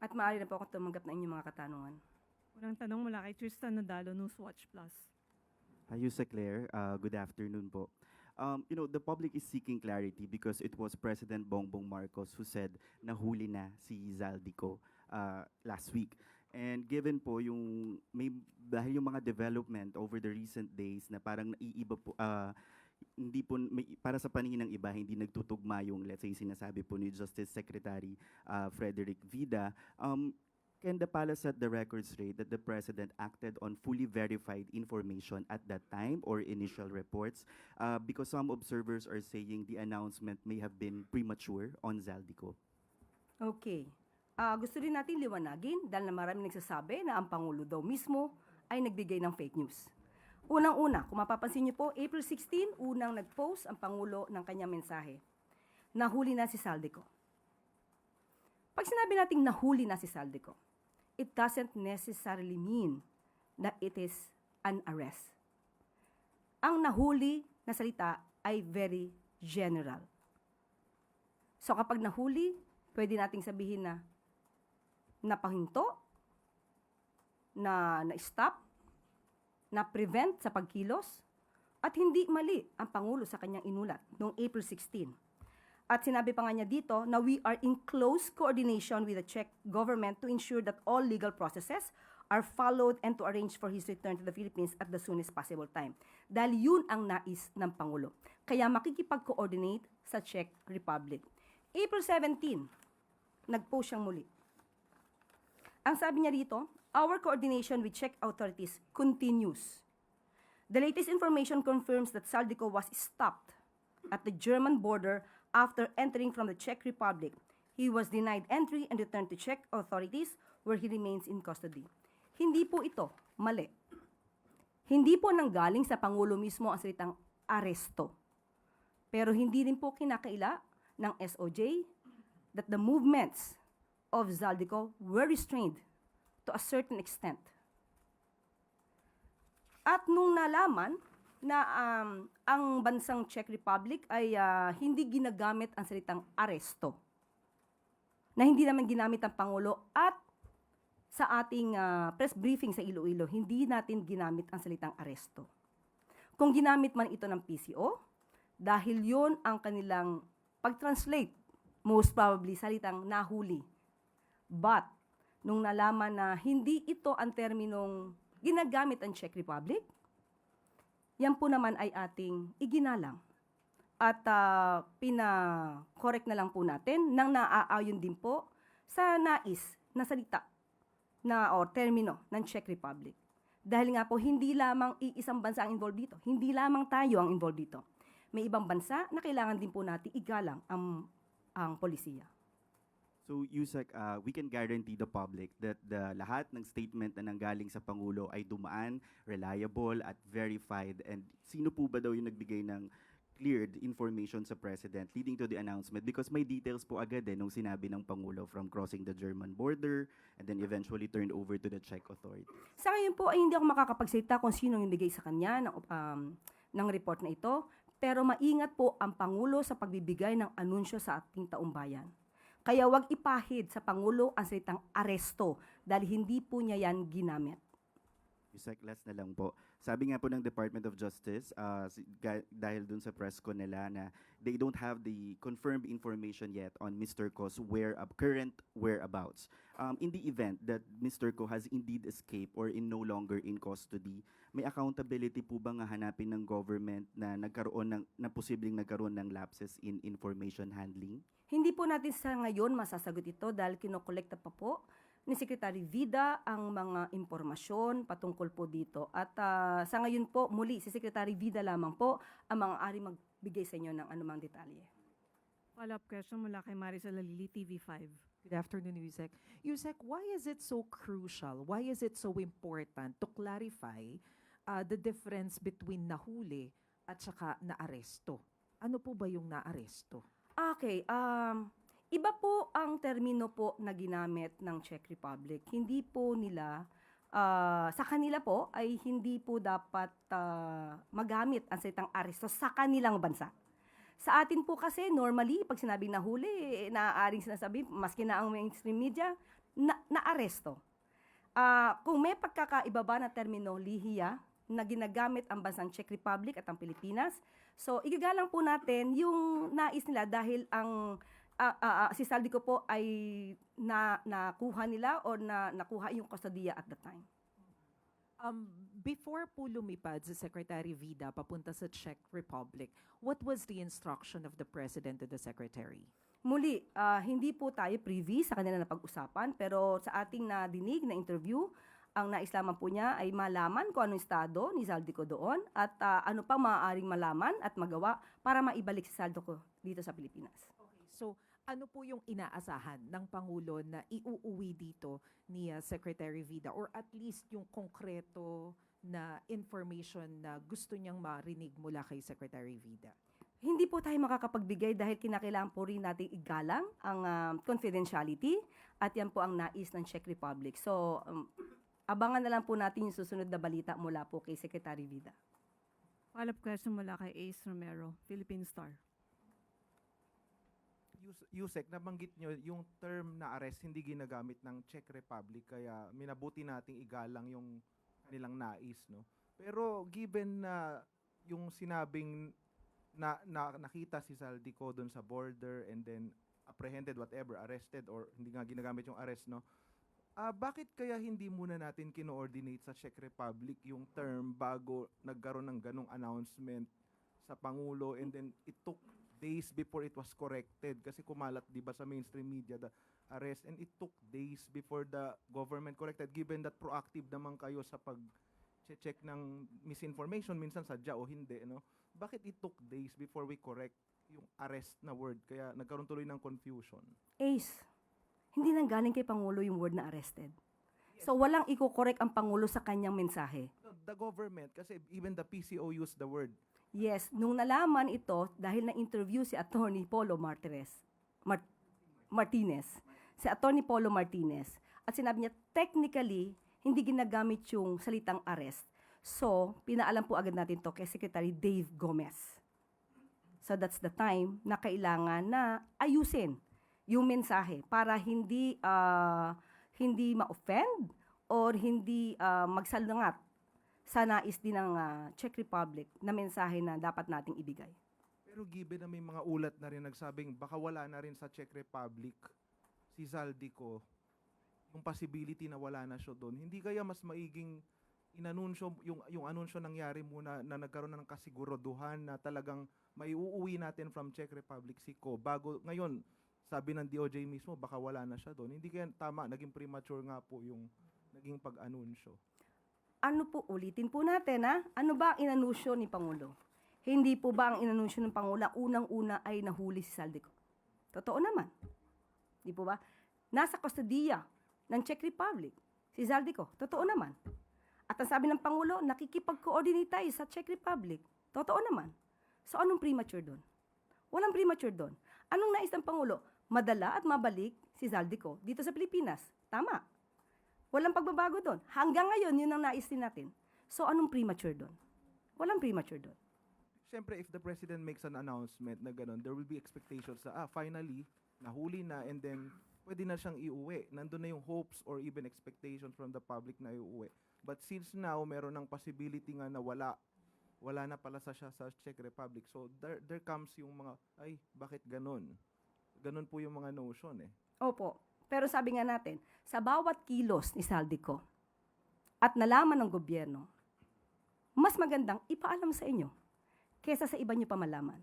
At maaari na po akong tumanggap ng inyong mga katanungan. Unang tanong mula kay Tristan Nadalo, Newswatch Plus. Yusek Claire, good afternoon po. The public is seeking clarity because it was President Bongbong Marcos who said nahuli na si Zaldico last week. And given po dahil yung mga development over the recent days na parang naiiba po, hindi po, para sa paningin ng iba, hindi nagtutugma yung, let's say, sinasabi po ni Justice Secretary Frederick Vida, can the palace set the record straight that the President acted on fully verified information at that time or initial reports? Because some observers are saying the announcement may have been premature on Zaldico. Okay. Gusto rin natin liwanagin dahil na maraming nagsasabi na ang Pangulo daw mismo ay nagbigay ng fake news. Unang-una, kung mapapansin niyo po, April 16, unang nag-post ang Pangulo ng kanyang mensahe. Nahuli na si Zaldico. Pag sinabi nating nahuli na si Zaldico, it doesn't necessarily mean that it is an arrest. Ang nahuli na salita ay very general. So kapag nahuli, pwede nating sabihin na napahinto, na-stop, na-prevent sa pagkilos, at hindi mali ang Pangulo sa kanyang inulat noong April 16. At sinabi pa nga niya dito na we are in close coordination with the Czech government to ensure that all legal processes are followed and to arrange for his return to the Philippines at the soonest possible time. Dahil yun ang nais ng Pangulo. Kaya makikipag-coordinate sa Czech Republic. April 17, nag-post siyang muli. Ang sabi niya dito, our coordination with Czech authorities continues. The latest information confirms that Zaldico was stopped at the German border after entering from the Czech Republic. He was denied entry and returned to Czech authorities where he remains in custody. Hindi po ito mali. Hindi po nanggaling sa Pangulo mismo ang salitang aresto. Pero hindi rin po kinakaila ng SOJ that the movements of Zaldico were restrained to a certain extent. At nung nalaman na ang bansang Czech Republic ay hindi ginagamit ang salitang aresto, na hindi naman ginamit ang Pangulo at sa ating press briefing sa Iloilo, hindi natin ginamit ang salitang aresto. Kung ginamit man ito ng PCO, dahil yon ang kanilang pag-translate, most probably salitang nahuli. But, nung nalaman na hindi ito ang terminong ginagamit ang Czech Republic, yan po naman ay ating iginalang. At pina-correct na lang po natin nang naaayon din po sa nais na salita na o termino ng Czech Republic. Dahil nga po, hindi lamang iisang bansa ang involved dito. Hindi lamang tayo ang involved dito. May ibang bansa na kailangan din po natin igalang ang polisiya. So, Yusek, we can guarantee the public that the lahat ng statement na nanggaling sa Pangulo ay dumaan, reliable, at verified. And sino po ba daw yung nagbigay ng cleared information sa President leading to the announcement? Because may details po agad nung sinabi ng Pangulo from crossing the German border and then eventually turned over to the Czech authority. Sa ngayon po ay hindi ako makakapagsalita kung sino yung bigay sa kanya ng report na ito. Pero maingat po ang Pangulo sa pagbibigay ng anunsyo sa ating taumbayan. Kaya wag ipahid sa Pangulo ang salitang aresto dahil hindi po niya yan ginamit. Yusek, last na lang po. Sabi nga po ng Department of Justice, dahil dun sa press ko nila na they don't have the confirmed information yet on Mr. Co's current whereabouts. In the event that Mr. Co has indeed escaped or in no longer in custody, may accountability po ba nga hanapin ng government na posibleng nagkaroon ng lapses in information handling? Hindi po natin sa ngayon masasagot ito dahil kinokolekta pa po ni Secretary Vida ang mga impormasyon patungkol po dito. At sa ngayon po, muli, si Secretary Vida lamang po ang maaari magbigay sa inyo ng anumang detalye. Follow-up question mula kay Maricel Alili, TV5. Good afternoon, Yusek. Yusek, why is it so crucial? Why is it so important to clarify the difference between nahuli at saka naaresto? Ano po ba yung naaresto? Okay, iba po ang termino po na ginamit ng Czech Republic. Hindi po nila, sa kanila po ay hindi po dapat magamit ang salitang aresto sa kanilang bansa. Sa atin po kasi, normally, pag sinabing nahuli, naaaring sinasabi, maski na ang mainstream media, naaresto. Kung may pagkakaiba ba na termino lihiya na ginagamit ang bansang Czech Republic at ang Pilipinas, so igagalang po natin yung nais nila dahil ang si Zaldico po ay nakuha nila or nakuha yung kustodiya at the time. Before po lumipad si Secretary Vida papunta sa Czech Republic, what was the instruction of the President to the Secretary? Muli, hindi po tayo privy sa kanila na pag-usapan, pero sa ating nadinig na interview, ang nais lamang po niya ay malaman kung anong estado ni Zaldico doon at ano pa maaaring malaman at magawa para maibalik si Zaldico dito sa Pilipinas. Okay, so ano po yung inaasahan ng Pangulo na iuuwi dito ni Secretary Vida or at least yung konkreto na information na gusto niyang marinig mula kay Secretary Vida? Hindi po tayo makakapagbigay dahil kinakailangan po rin nating igalang ang confidentiality at yan po ang nais ng Czech Republic. So, abangan na lang po natin yung susunod na balita mula po kay Secretary Vida. Follow-up question mula kay Ace Romero, Philippine Star. Yusek, nabanggit nyo yung term na arrest hindi ginagamit ng Czech Republic kaya minabuti nating igalang yung kanilang nais, no? Pero given na yung sinabing nakita si Zaldico doon sa border and then apprehended, whatever, arrested or hindi nga ginagamit yung arrest, no? Bakit kaya hindi muna natin kino-ordinate sa Czech Republic yung term bago nagkaroon ng ganong announcement sa Pangulo and then it took days before it was corrected kasi kumalat 'di ba sa mainstream media the arrest and it took days before the government corrected given that proactive naman kayo sa pag-check ng misinformation minsan sadya o hindi, no? Bakit it took days before we correct yung arrest na word kaya nagkaroon tuloy ng confusion? Ace, hindi nang galing kay Pangulo yung word na arrested. So walang iko-correct ang Pangulo sa kanyang mensahe. No, the government kasi even the PCO used the word. Yes, nung nalaman ito dahil na-interview si Attorney Polo Martinez. Si Attorney Polo Martinez. At sinabi niya, technically, hindi ginagamit yung salitang arrest. So, pinaalam po agad natin to kay Secretary Dave Gomez. So, that's the time na kailangan na ayusin yung mensahe para hindi ma-offend or hindi magsalungat sa nais din ng Czech Republic na mensahe na dapat nating ibigay. Pero given na may mga ulat na rin nagsabing baka wala na rin sa Czech Republic si Zaldico, yung possibility na wala na siya doon, hindi kaya mas maiging inanunsyo, yung anunsyo nangyari muna na nagkaroon na ng kasiguruduhan na talagang maiuuwi natin from Czech Republic si Ko bago ngayon sabi ng DOJ mismo baka wala na siya doon. Hindi kaya tama, naging premature nga po yung naging pag-anunsyo. Ano po, ulitin po natin ano ba ang inanunsyo ni Pangulo? Hindi po ba ang inanunsyo ng Pangulo unang-una ay nahuli si Zaldico? Totoo naman. Di po ba? Nasa kustodiya ng Czech Republic si Zaldico. Totoo naman. At ang sabi ng Pangulo, nakikipag-coordinate tayo sa Czech Republic. Totoo naman. So anong premature doon? Walang premature doon. Anong nais ng Pangulo? Madala at mabalik si Zaldico dito sa Pilipinas. Tama. Walang pagbabago doon. Hanggang ngayon, yun ang nais din natin. So anong premature doon? Walang premature doon. Siyempre, if the President makes an announcement na gano'n, there will be expectations na, finally, nahuli na, and then, pwede na siyang iuwi. Nandun na yung hopes or even expectations from the public na iuwi. But since now, meron ng possibility nga na wala na pala siya sa Czech Republic. So, there comes yung mga, ay, bakit gano'n? Gano'n po yung mga notion eh. Opo. Pero sabi nga natin, sa bawat kilos ni Zaldico at nalaman ng gobyerno, mas magandang ipaalam sa inyo kesa sa iba nyo pa malaman.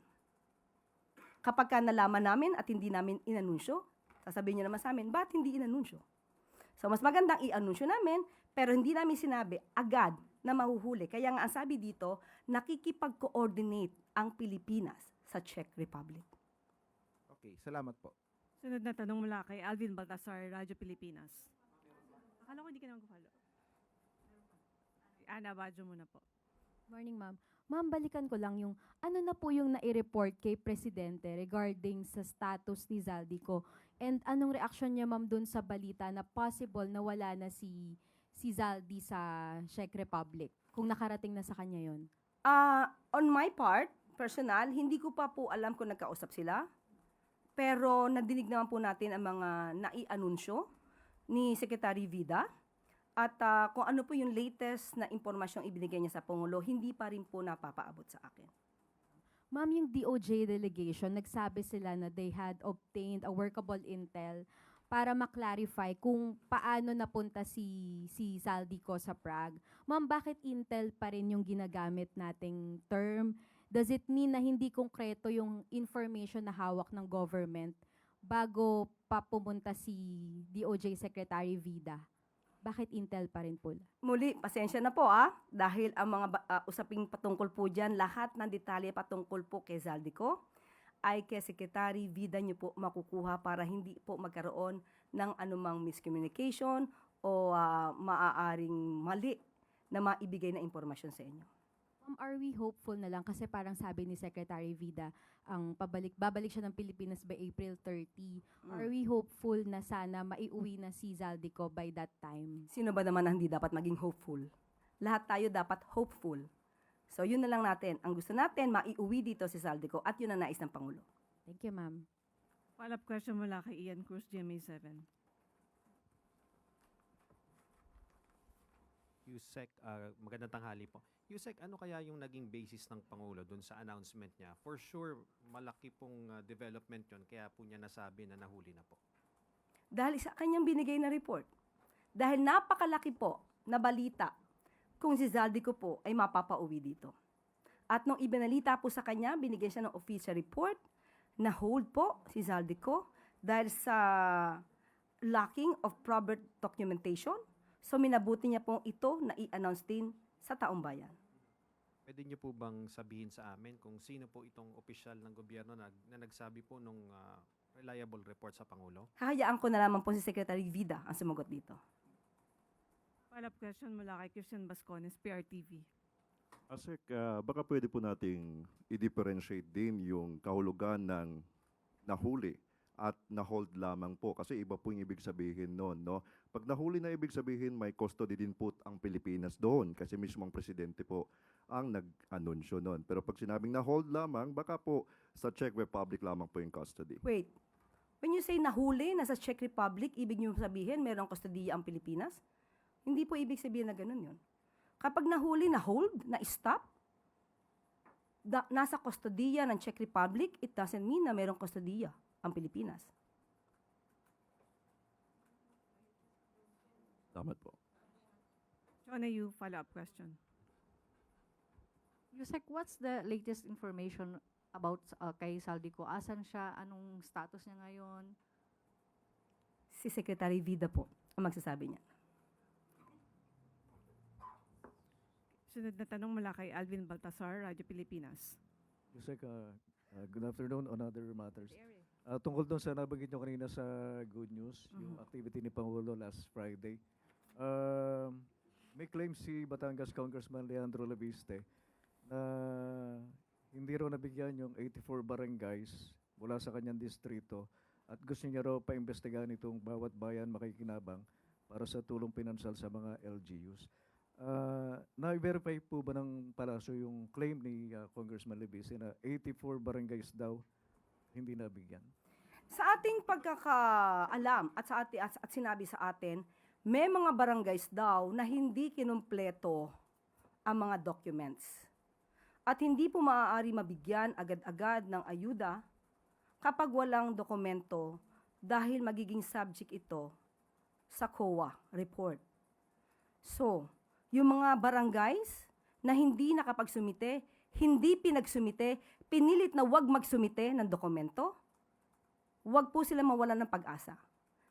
Kapag ka nalaman namin at hindi namin inanunsyo, sasabihin nyo naman sa amin, ba't hindi inanunsyo? So mas magandang i-anunsyo namin, pero hindi namin sinabi agad na mahuhuli. Kaya nga ang sabi dito, nakikipag-coordinate ang Pilipinas sa Czech Republic. Okay, salamat po. Sunod na tanong mula kay Alvin Baltasar, Radyo Pilipinas. Akala ko hindi ka naman follow. Ana Badjo muna po. Morning, ma'am. Ma'am, balikan ko lang yung ano na po yung nai-report kay Presidente regarding sa status ni Zaldico and anong reaction niya, ma'am, dun sa balita na possible na wala na si Zaldi sa Czech Republic kung nakarating na sa kanya yon. On my part, personal, hindi ko pa po alam kung nagkausap sila. Pero nadinig naman po natin ang mga nai-anunsyo ni Secretary Vida. At kung ano po yung latest na impormasyong ibinigay niya sa Pangulo, hindi pa rin po napapaabot sa akin. Ma'am, yung DOJ delegation, nagsabi sila na they had obtained a workable intel para maklarify kung paano napunta si Zaldico sa Prague. Ma'am, bakit intel pa rin yung ginagamit nating term? Does it mean na hindi konkreto yung information na hawak ng government bago pa pumunta si DOJ Secretary Vida? Bakit intel pa rin po? Muli, pasensya na po dahil ang mga usaping patungkol po dyan, lahat ng detalye patungkol po kay Zaldico ay kay Secretary Vida niyo po makukuha para hindi po magkaroon ng anumang miscommunication o maaaring mali na maibigay na impormasyon sa inyo. Ma'am, are we hopeful na lang? Kasi parang sabi ni Secretary Vida, babalik siya ng Pilipinas by April 30. Are we hopeful na sana maiuwi na si Zaldico by that time? Sino ba naman ang hindi dapat maging hopeful? Lahat tayo dapat hopeful. So yun na lang natin. Ang gusto natin, maiuwi dito si Zaldico at yun ang nais ng Pangulo. Thank you, ma'am. Follow-up question mula kay Ian Cruz, GMA7. Yusek, magandang tanghali po. Yusek, ano kaya yung naging basis ng Pangulo dun sa announcement niya? For sure, malaki pong development yon kaya po niya nasabi na nahuli na po. Dahil sa kanyang binigay na report. Dahil napakalaki po na balita kung si Zaldico po ay mapapauwi dito. At nung ibinalita po sa kanya, binigyan siya ng official report na hold po si Zaldico dahil sa lacking of proper documentation. So minabuti niya pong ito na i-announce din sa taong bayan. Pwede niyo po bang sabihin sa amin kung sino po itong opisyal ng gobyerno na nagsabi po nung reliable report sa Pangulo? Hahayaan ko na lamang po si Secretary Vida ang sumagot dito. Follow-up question mula kay Christian Bascones, PRTV. Sir, baka pwede po nating i-differentiate din yung kahulugan ng nahuli at na-hold lamang po kasi iba po yung ibig sabihin noon, no? Pag nahuli na ibig sabihin may custody din po ang Pilipinas doon kasi mismo ang presidente po ang nag-anunsyo noon. Pero pag sinabing na-hold lamang, baka po sa Czech Republic lamang po yung custody. Wait, when you say nahuli, nasa Czech Republic, ibig niyo sabihin merong kustodiya ang Pilipinas? Hindi po ibig sabihin na ganun yun. Kapag nahuli, na-hold, na-stop, nasa kustodiya ng Czech Republic, it doesn't mean na merong kustodiya ang Pilipinas. Tama po. Chona Yu, follow-up question. Yusek, what's the latest information about kay Zaldico? Asan siya? Anong status niya ngayon? Si Secretary Vida po ang magsasabi niya. Sunod na tanong mula kay Alvin Baltasar, Radyo Pilipinas. Yusek, good afternoon on other matters. Tungkol doon sa nabanggit nyo kanina sa Good News, yung activity ni Pangulo last Friday. May claim si Batangas Congressman Leandro Laviste na hindi raw nabigyan yung 84 barangays mula sa kanyang distrito at gusto niya raw paimbestigahan itong bawat bayan makikinabang para sa tulong pinansyal sa mga LGUs. Na-verify po ba ng palasyo yung claim ni Congressman Laviste na 84 barangays daw hindi nabigyan? Sa ating pagkakaalam at sinabi sa atin, may mga barangays daw na hindi kinumpleto ang mga documents. At hindi po maaari mabigyan agad-agad ng ayuda kapag walang dokumento dahil magiging subject ito sa COA report. So, yung mga barangays na hindi nakapagsumite, hindi pinagsumite, pinilit na wag magsumite ng dokumento, wag po sila mawalan ng pag-asa.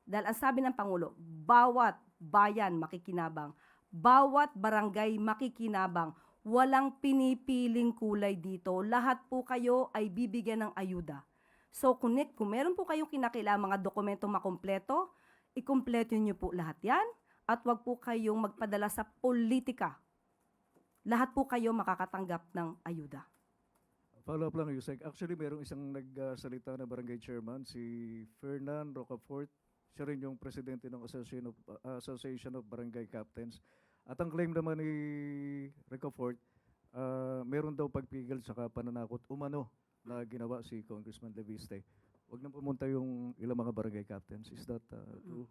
Dahil ang sabi ng Pangulo, bawat bayan makikinabang, bawat barangay makikinabang, walang pinipiling kulay dito. Lahat po kayo ay bibigyan ng ayuda. So kung meron po kayong kinakailangang mga dokumento makompleto, ikumpleto niyo po lahat yan at wag po kayong magpadala sa politika. Lahat po kayo makakatanggap ng ayuda. Follow up lang, Yusek. Actually, mayroong isang nagsalita na barangay chairman, si Fernan Rocafort. Siya rin yung presidente ng Association of Barangay Captains. At ang claim naman ni Rocafort, meron daw pagpigil sa pananakot umano na ginawa si Congressman Laviste. Huwag nang pumunta yung ilang mga barangay captains. Is that true?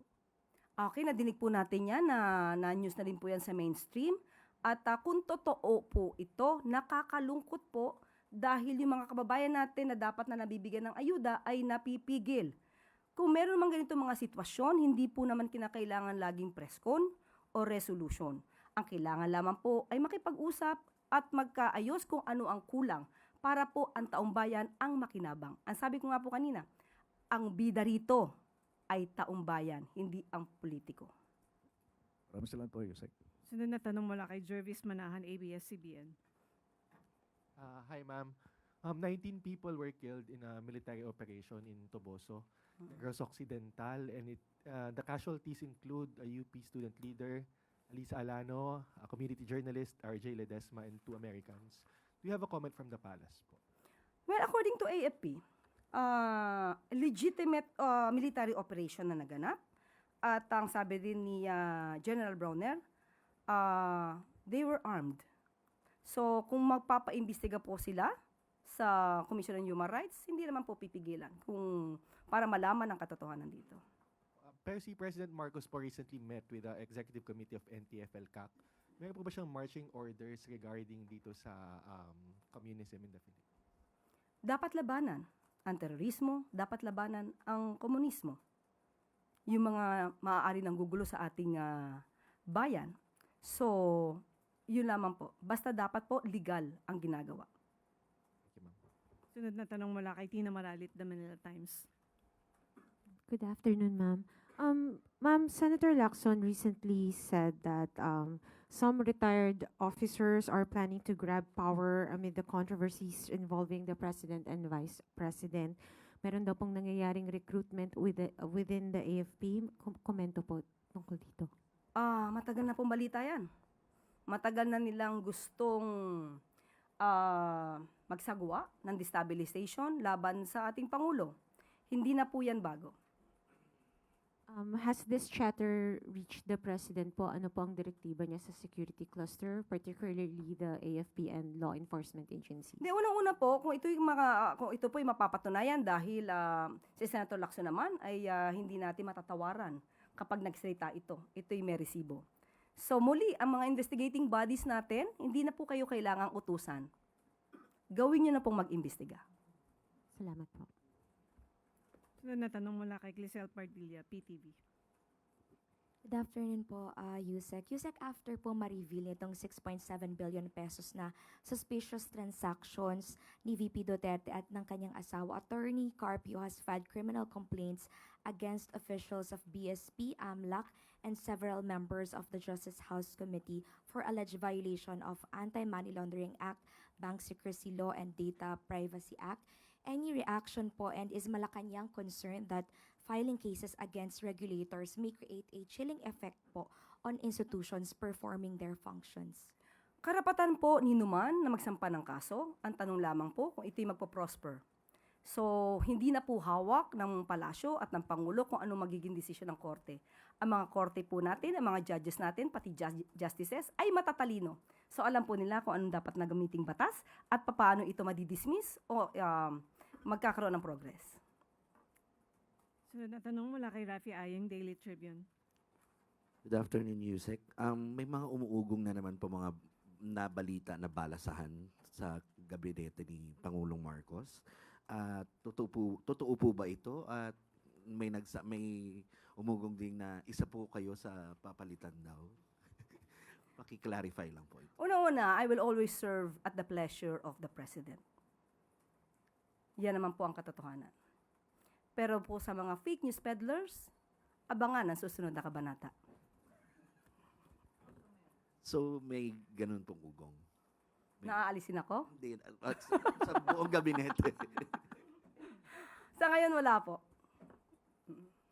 Okay, nadinig po natin yan, na news na din po yan sa mainstream. At kung totoo po ito, nakakalungkot po dahil yung mga kababayan natin na dapat na nabibigyan ng ayuda ay napipigil. Kung meron mang ganito mga sitwasyon, hindi po naman kinakailangan laging preskon o resolution. Ang kailangan lamang po ay makipag-usap at magkaayos kung ano ang kulang para po ang taong bayan ang makinabang. Ang sabi ko nga po kanina, ang bida rito ay taong bayan, hindi ang politiko. Maraming salamat po, Yusek. Sunod na tanong mula kay Jervis Manahan, ABS-CBN. Hi, ma'am. 19 people were killed in a military operation in Toboso, Negros Occidental, and the casualties include a UP student leader, Alisa Alano, a community journalist, RJ Ledesma, and 2 Americans. Do you have a comment from the palace po? Well, according to AFP, legitimate military operation na naganap. At ang sabi din ni General Browner, they were armed. So, kung magpapaimbestiga po sila sa Commission on Human Rights, hindi naman po pipigilan para malaman ang katotohanan dito. Pero si President Marcos po recently met with the Executive Committee of NTF-ELCAC. Meron po ba siyang marching orders regarding dito sa communism in the Philippines? Dapat labanan ang terorismo, dapat labanan ang komunismo. Yung mga maaari nang gugulo sa ating bayan. So, yun lamang po. Basta dapat po legal ang ginagawa. Thank you, ma'am. Sunod na tanong mula kay Tina Maralit, The Manila Times. Good afternoon, ma'am. Ma'am, Senator Lacson recently said that some retired officers are planning to grab power amid the controversies involving the president and vice president. Meron daw pong nangyayaring recruitment within the AFP. Komento po tungkol dito. Matagal na pong balita yan. Matagal na nilang gustong magsagawa ng destabilization laban sa ating Pangulo. Hindi na po yan bago. Has this chatter reached the president po? Ano po ang direktiba niya sa security cluster, particularly the AFP and law enforcement agencies? Di, unang-una po, kung ito po ay mapapatunayan dahil si Senator Lacson naman ay hindi natin matatawaran kapag nagsalita ito. Ito'y may resibo. So muli, ang mga investigating bodies natin, hindi na po kayo kailangang utusan. Gawin nyo na pong mag-imbestiga. Salamat po. Sunod na tanong mula kay Clisel Pardilla, PTV. Good afternoon po, Yusek. Yusek, after po ma-reveal itong 6.7 billion pesos na suspicious transactions ni VP Duterte at ng kanyang asawa, Attorney Carpio has filed criminal complaints against officials of BSP, AMLAC, and several members of the Justice House Committee for alleged violation of Anti-Money Laundering Act, Bank Secrecy Law, and Data Privacy Act. Any reaction po, and is Malacanang concerned that filing cases against regulators may create a chilling effect po on institutions performing their functions? Karapatan po ni Numan na magsampa ng kaso. Ang tanong lamang po kung ito'y magpo-prosper. So, hindi na po hawak ng palasyo at ng Pangulo kung ano magiging desisyon ng korte. Ang mga korte po natin, ang mga judges natin, pati justices, ay matatalino. So, alam po nila kung anong dapat na gamiting batas at paano ito madidismiss o magkakaroon ng progress. Sunod na tanong mula kay Rafi Ayeng, Daily Tribune. Good afternoon, Yusek. May mga umuugong na naman po mga nabalita na balasahan sa gabinete ni Pangulong Marcos. Totoo po ba ito? At may umugong din na isa po kayo sa papalitan daw. Paki-clarify lang po ito. Una-una, I will always serve at the pleasure of the President. Yan naman po ang katotohanan. Pero po sa mga fake news peddlers, abangan ang susunod na kabanata. So, may ganun pong ugong? Naaalisin ako? Hindi, sa buong gabinete. Sa ngayon, wala po.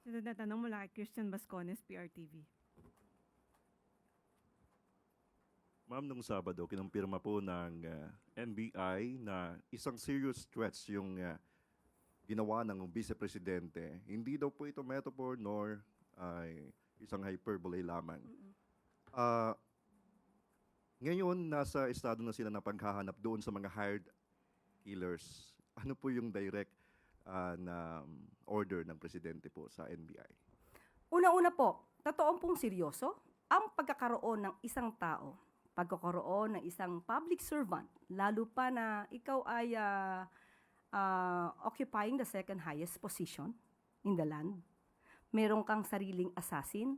Sunod na tanong mula kay Christian Bascones, PRTV. Ma'am, nung Sabado, kinumpirma po ng NBI na isang serious threats yung ginawa ng Vice Presidente. Hindi daw po ito metaphor nor isang hyperbole lamang. Ngayon, nasa estado na sila na paghahanap doon sa mga hired killers. Ano po yung direct na order ng Presidente po sa NBI? Una-una po, totoong pong seryoso ang pagkakaroon ng isang tao, pagkakaroon ng isang public servant, lalo pa na ikaw ay occupying the second highest position in the land, meron kang sariling assassin,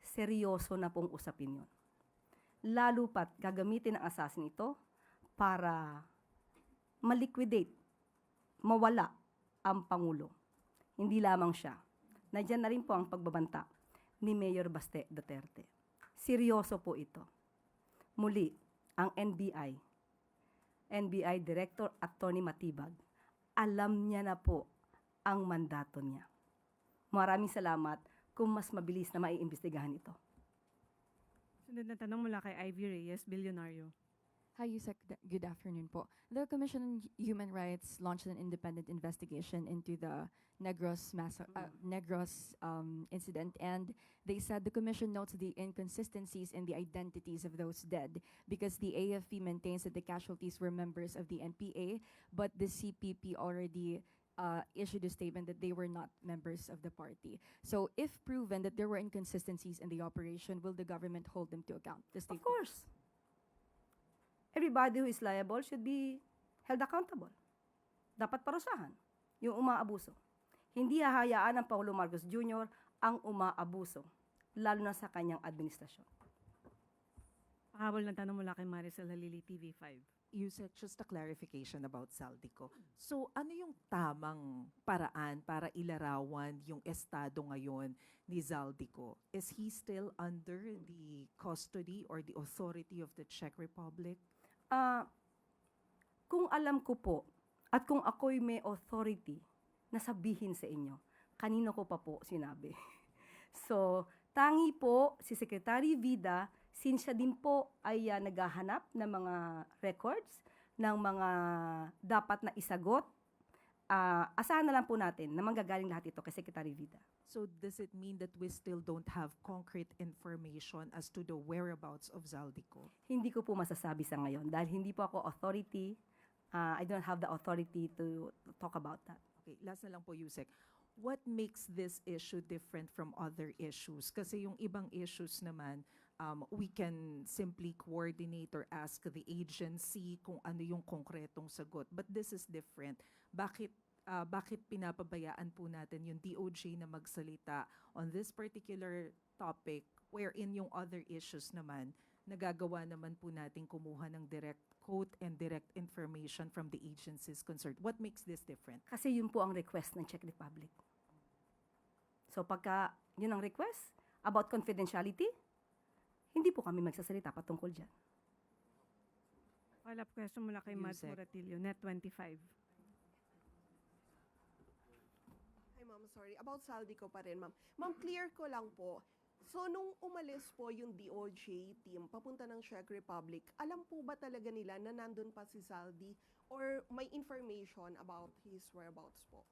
seryoso na pong usapin yun. Lalo pat gagamitin ang assassin ito para maliquidate, mawala ang Pangulo. Hindi lamang siya. Nandiyan na rin po ang pagbabanta ni Mayor Baste Duterte. Seryoso po ito. Muli, ang NBI Director Atty. Matibag, alam niya na po ang mandato niya. Maraming salamat kung mas mabilis na maiimbestigahan ito. Sunod na tanong mula kay Ivy Reyes, Bilyonaryo. Hi, Yusek. Good afternoon po. The Commission on Human Rights launched an independent investigation into the Negros incident, and they said the Commission notes the inconsistencies in the identities of those dead because the AFP maintains that the casualties were members of the NPA, but the CPP already issued a statement that they were not members of the party. So, if proven that there were inconsistencies in the operation, will the government hold them to account? The Of statement. course. Everybody who is liable should be held accountable. Dapat parusahan yung umaabuso. Hindi hahayaan ng Pangulo Marcos Jr. ang umaabuso, lalo na sa kanyang administrasyon. Pahabol ng tanong mula kay Maricel Halili, TV5. Yusek, just a clarification about Saldico. So, ano yung tamang paraan para ilarawan yung estado ngayon ni Zaldico? Is he still under the custody or the authority of the Czech Republic? Kung alam ko po, at kung ako'y may authority na sabihin sa inyo, kanino ko pa po sinabi. So, tangi po si Secretary Vida, since siya din po ay naghahanap ng mga records, ng mga dapat na isagot, asahan na lang po natin na manggagaling lahat ito kay Secretary Vida. So, does it mean that we still don't have concrete information as to the whereabouts of Zaldico? Hindi ko po masasabi sa ngayon dahil hindi po ako authority. I don't have the authority to talk about that. Okay, last na lang po, Yusek. What makes this issue different from other issues? Kasi yung ibang issues naman, we can simply coordinate or ask the agency kung ano yung konkretong sagot. But this is different. Bakit pinapabayaan po natin yung DOJ na magsalita on this particular topic wherein yung other issues naman, nagagawa naman po natin kumuha ng direct quote and direct information from the agencies concerned. What makes this different? Kasi yun po ang request ng Czech Republic. So pagka yun ang request about confidentiality, hindi po kami magsasalita patungkol dyan. Follow-up question mula kay Mads Yusek. Moratilio, Net25. Hi ma'am, sorry. About Saldico pa rin ma'am. Ma'am, clear ko lang po. So, nung umalis po yung DOJ team papunta ng Czech Republic, alam po ba talaga nila na nandun pa si Saldi or may information about his whereabouts po?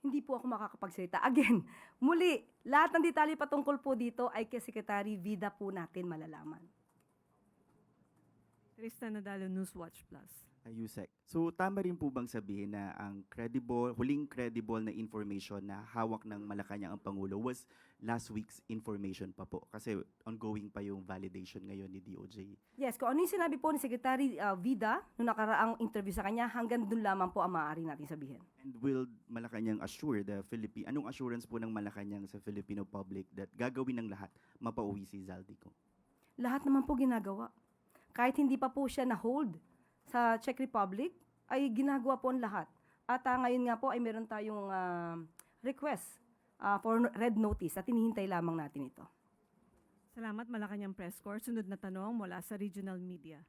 Hindi po ako makakapagsalita. Again, muli, lahat ng detalye patungkol po dito ay kay Secretary Vida po natin malalaman. Tristan Nadalo, Newswatch Plus. Yusek. So tama rin po bang sabihin na ang huling credible na information na hawak ng Malacanang ang Pangulo was last week's information pa po? Kasi ongoing pa yung validation ngayon ni DOJ. Yes, kung ano yung sinabi po ni Secretary Vida nung nakaraang interview sa kanya, hanggang dun lamang po ang maaari natin sabihin. And will Malacanang assure the anong assurance po ng Malacanang sa Filipino public that gagawin ng lahat mapauwi si Zaldico? Lahat naman po ginagawa. Kahit hindi pa po siya na-hold sa Czech Republic, ay ginagawa po ang lahat. At ngayon nga po ay meron tayong request for red notice at hinihintay lamang natin ito. Salamat, Malacanang Press Corps. Sunod na tanong mula sa regional media.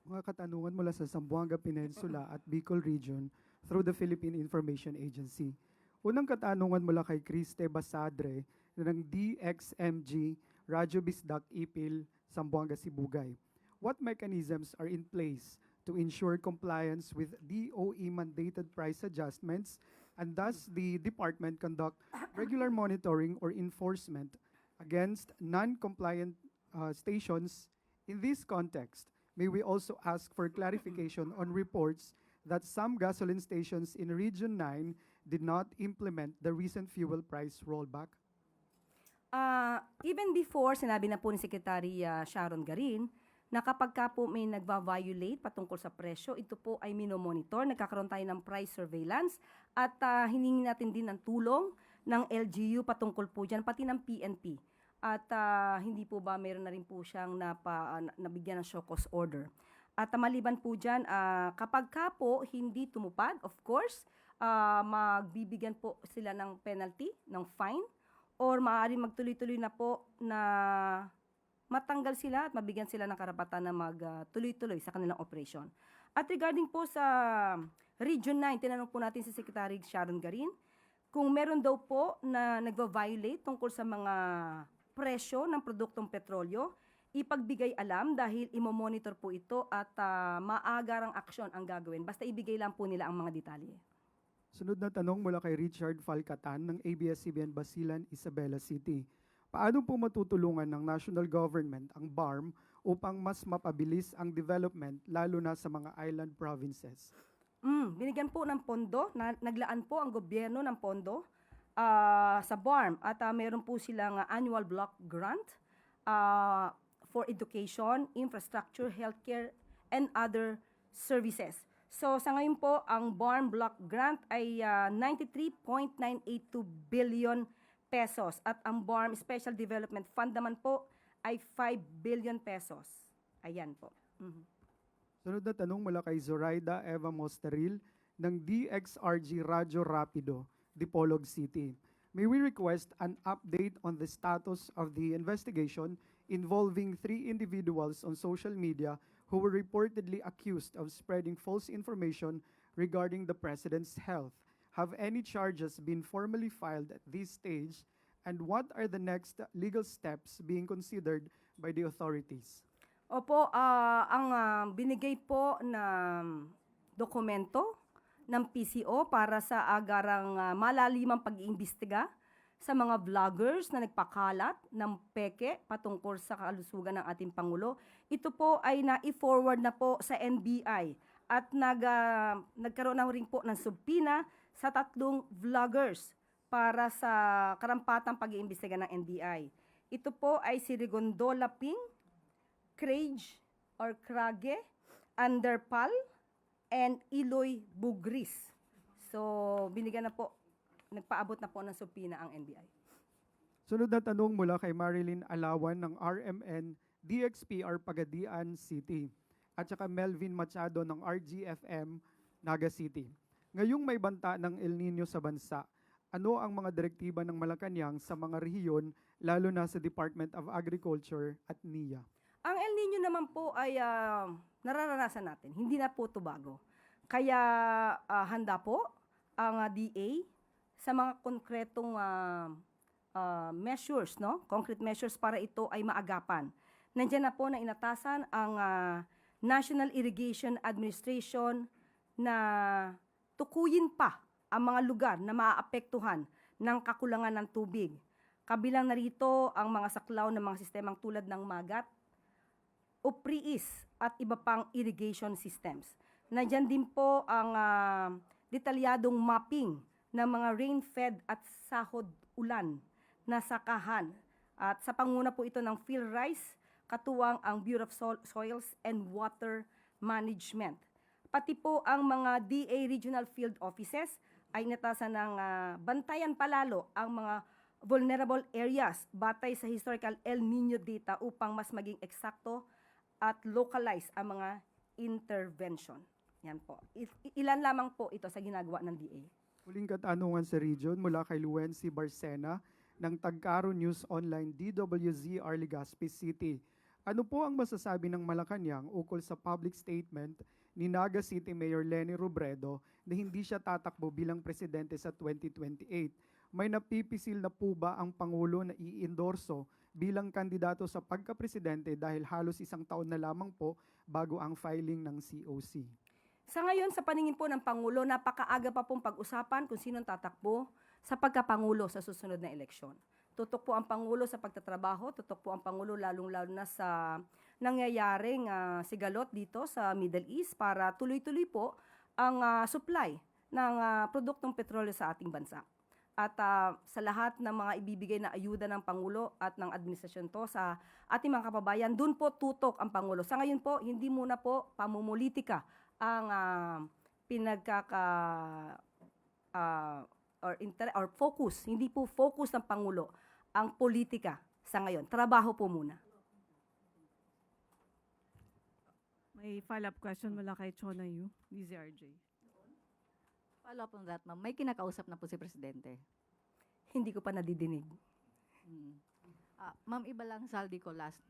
Mga katanungan mula sa Zamboanga Peninsula at Bicol Region through the Philippine Information Agency. Unang katanungan mula kay Criste Basadre ng DXMG Radyo Bisdak Ipil, Zamboanga, Sibugay. What mechanisms are in place to ensure compliance with DOE-mandated price adjustments, and thus the department conduct regular monitoring or enforcement against non-compliant stations? In this context, may we also ask for clarification on reports that some gasoline stations in Region 9 did not implement the recent fuel price rollback? Even before, sinabi na po ni Secretary Sharon Garin na kapag ka po may nagva-violate patungkol sa presyo, ito po ay minomonitor. Nagkakaroon tayo ng price surveillance at hiningi natin din ng tulong ng LGU patungkol po dyan, pati ng PNP. At hindi po ba meron na rin po siyang nabigyan ng show cause order. At maliban po dyan, kapag ka po hindi tumupad, of course, magbibigyan po sila ng penalty, ng fine, or maaari magtuloy-tuloy na po na matanggal sila at mabigyan sila ng karapatan na magtuloy-tuloy sa kanilang operation. At regarding po sa Region 9, tinanong po natin si Secretary Sharon Garin kung meron daw po na nagva-violate tungkol sa mga presyo ng produktong petrolyo, ipagbigay alam dahil imomonitor po ito at maagarang aksyon ang gagawin. Basta ibigay lang po nila ang mga detalye. Sunod na tanong mula kay Richard Falcatan ng ABS-CBN Basilan, Isabela City. Paano po matutulungan ng national government ang BARM upang mas mapabilis ang development lalo na sa mga island provinces? Binigyan po ng pondo, naglaan po ang gobyerno ng pondo sa BARM at meron po silang annual block grant for education, infrastructure, healthcare, and other services. So sa ngayon po, ang BARM block grant ay 93.982 billion pesos at ang BARM Special Development Fund naman po ay 5 billion pesos. Ayan po. Sunod na tanong mula kay Zoraida Eva Mosteril ng DXRG Radyo Rapido, Dipolog City. May we request an update on the status of the investigation involving 3 individuals on social media who were reportedly accused of spreading false information regarding the president's health. Have any charges been formally filed at this stage, and what are the next legal steps being considered by the authorities? Opo, ang binigay po na dokumento ng PCO para sa agarang malalimang pag-iimbestiga sa mga vloggers na nagpakalat ng peke patungkol sa kalusugan ng ating Pangulo. Ito po ay na-forward na po sa NBI at nagkaroon na rin po ng subpina sa 3 vloggers para sa karampatang pag-iimbestiga ng NBI. Ito po ay si Rigondola Ping, Krage, Underpal, and Iloy Bugris. So, binigyan na po, nagpaabot na po ng subpina ang NBI. Sunod na tanong mula kay Marilyn Alawan ng RMN DXPR Pagadian City at saka Melvin Machado ng RGFM Naga City. Ngayong may banta ng El Nino sa bansa, ano ang mga direktiba ng Malacanang sa mga rehiyon lalo na sa Department of Agriculture at NIA? Ang El Nino naman po ay nararanasan natin, hindi na po ito bago. Kaya handa po ang DA sa mga konkretong measures, no? Concrete measures para ito ay maagapan. Nandiyan na po na inatasan ang National Irrigation Administration na tukuyin pa ang mga lugar na maaapektuhan ng kakulangan ng tubig. Kabilang narito ang mga saklaw ng mga sistemang tulad ng Magat, UPRIIS at iba pang irrigation systems. Nandiyan din po ang detalyadong mapping ng mga rain-fed at sahod-ulan na sakahan. At sa panguna po ito ng PhilRice, katuwang ang Bureau of Soils and Water Management. Pati po ang mga DA Regional Field Offices ay natasan ng bantayan palalo ang mga vulnerable areas batay sa historical El Nino data upang mas maging eksakto at localize ang mga intervention. Yan po. Ilan lamang po ito sa ginagawa ng DA. Huling katanungan sa region mula kay Luency Barcena ng Tagkaro News Online DWZR Legazpi City. Ano po ang masasabi ng Malacanang ukol sa public statement ni Naga City Mayor Leni Robredo na hindi siya tatakbo bilang presidente sa 2028? May napipisil na po ba ang Pangulo na i-endorso bilang kandidato sa pagka-presidente dahil halos 1 taon na lamang po bago ang filing ng COC? Sa ngayon, sa paningin po ng Pangulo, napakaaga pa pong pag-usapan kung sinong tatakbo sa pagkapangulo sa susunod na eleksyon. Tutok po ang Pangulo sa pagtatrabaho, tutok po ang Pangulo lalong-lalo na sa nangyayaring sigalot dito sa Middle East para tuloy-tuloy po ang supply ng produktong petrolyo sa ating bansa. at sa lahat ng mga ibibigay na ayuda ng Pangulo at ng administrasyon to sa ating mga kababayan, dun po tutok ang Pangulo. Sa ngayon po, hindi muna po pamumulitika ang or focus, hindi po focus ng Pangulo ang politika sa ngayon. Trabaho po muna. May follow-up question mula kay Chona Yu, DZRJ. Follow up on that, ma'am. May kinakausap na po si Presidente. Hindi ko pa nadidinig. Ma'am, iba lang saldi ko last.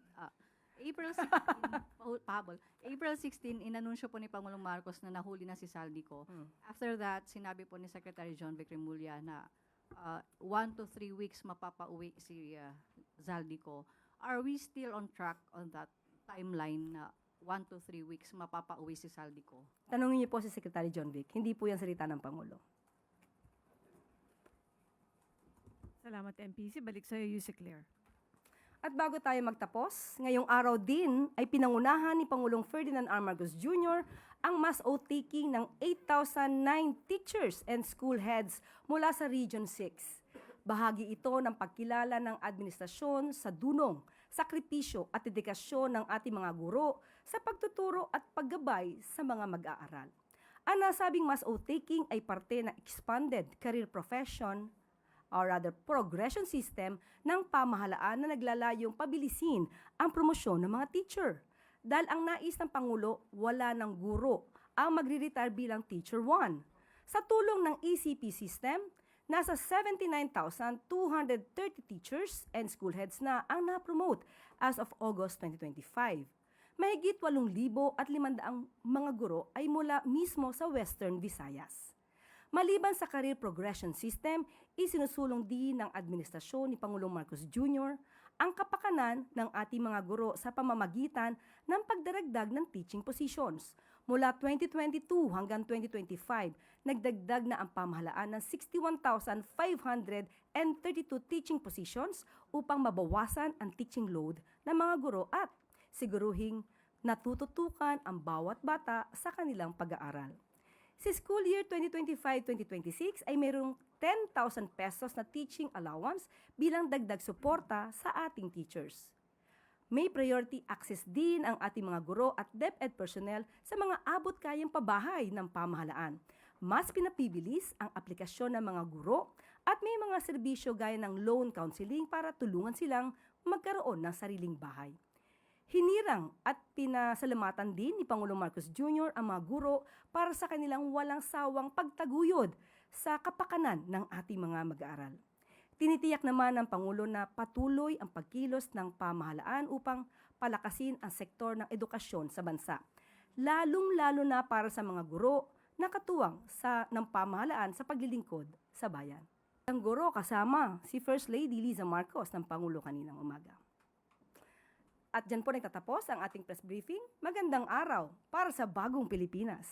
April 16, pahabol. April 16, inanunsyo po ni Pangulong Marcos na nahuli na si Saldico. After that, sinabi po ni Secretary John Vic Remulla na 1 to 3 weeks mapapauwi si Zaldico. Are we still on track on that timeline na 1 to 3 weeks mapapauwi si Zaldico? Tanungin niyo po si Secretary John Vic. Hindi po yan salita ng Pangulo. Salamat, MPC. Balik sa'yo, Yusek Claire. At bago tayo magtapos, ngayong araw din ay pinangunahan ni Pangulong Ferdinand R. Marcos Jr. ang mass oath-taking ng 8,009 teachers and school heads mula sa Region 6. Bahagi ito ng pagkilala ng administrasyon sa dunong, sakripisyo at dedikasyon ng ating mga guro sa pagtuturo at paggabay sa mga mag-aaral. Ang nasabing mass oath-taking ay parte ng expanded career profession or rather progression system ng pamahalaan na naglalayong pabilisin ang promosyon ng mga teacher. Dahil ang nais ng Pangulo, wala ng guro ang magre-retire bilang Teacher 1. Sa tulong ng ECP system, nasa 79,230 teachers and school heads na ang na-promote as of August 2025. Mahigit 8,500 mga guro ay mula mismo sa Western Visayas. Maliban sa career progression system, isinusulong din ng administrasyon ni Pangulong Marcos Jr. ang kapakanan ng ating mga guro sa pamamagitan ng pagdaragdag ng teaching positions. Mula 2022 hanggang 2025, nagdagdag na ang pamahalaan ng 61,532 teaching positions upang mabawasan ang teaching load ng mga guro at siguruhing natututukan ang bawat bata sa kanilang pag-aaral. Sa school year 2025-2026 ay mayroong 10,000 pesos na teaching allowance bilang dagdag suporta sa ating teachers. May priority access din ang ating mga guro at DepEd personnel sa mga abot-kayang pabahay ng pamahalaan. Mas pinapibilis ang aplikasyon ng mga guro at may mga serbisyo gaya ng loan counseling para tulungan silang magkaroon ng sariling bahay. Hinirang at pinasalamatan din ni Pangulong Marcos Jr. ang mga guro para sa kanilang walang sawang pagtaguyod sa kapakanan ng ating mga mag-aaral. Tinitiyak naman ng Pangulo na patuloy ang pagkilos ng pamahalaan upang palakasin ang sektor ng edukasyon sa bansa, lalong-lalo na para sa mga guro na katuwang ng pamahalaan sa paglilingkod sa bayan. Ang guro kasama si First Lady Liza Marcos ng Pangulo kaninang umaga. At dyan po nagtatapos ang ating press briefing. Magandang araw para sa bagong Pilipinas.